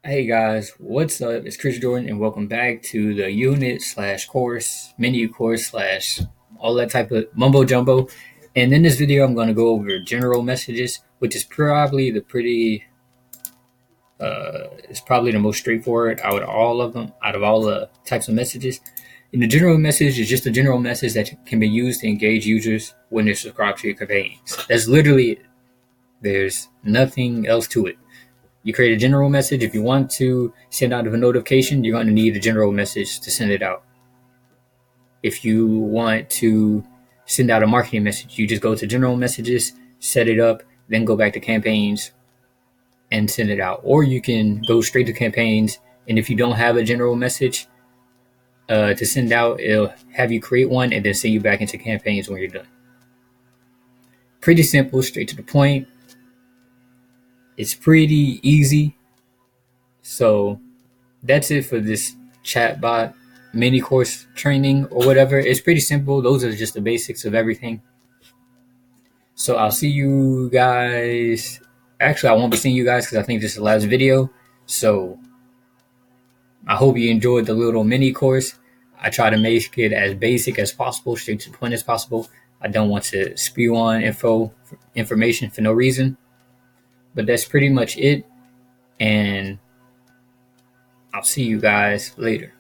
Hey guys, what's up? It's Chris Jordan, and welcome back to the unit slash course, menu course slash all that type of mumbo jumbo. And in this video, I'm going to go over general messages, which is probably it's probably the most straightforward out of all of them, out of all the types of messages. And the general message is just a general message that can be used to engage users when they're subscribed to your campaigns. That's literally it. There's nothing else to it. You create a general message. If you want to send out a notification, you're going to need a general message to send it out. If you want to send out a marketing message, you just go to general messages, set it up, then go back to campaigns and send it out. Or you can go straight to campaigns. And if you don't have a general message to send out, it'll have you create one and then send you back into campaigns when you're done. Pretty simple, straight to the point. It's pretty easy. So that's it for this chatbot mini course training or whatever. It's pretty simple. Those are just the basics of everything. So I'll see you guys. Actually, I won't be seeing you guys because I think this is the last video. So I hope you enjoyed the little mini course. I try to make it as basic as possible, straight to the point as possible. I don't want to spew on information for no reason. But that's pretty much it. And I'll see you guys later.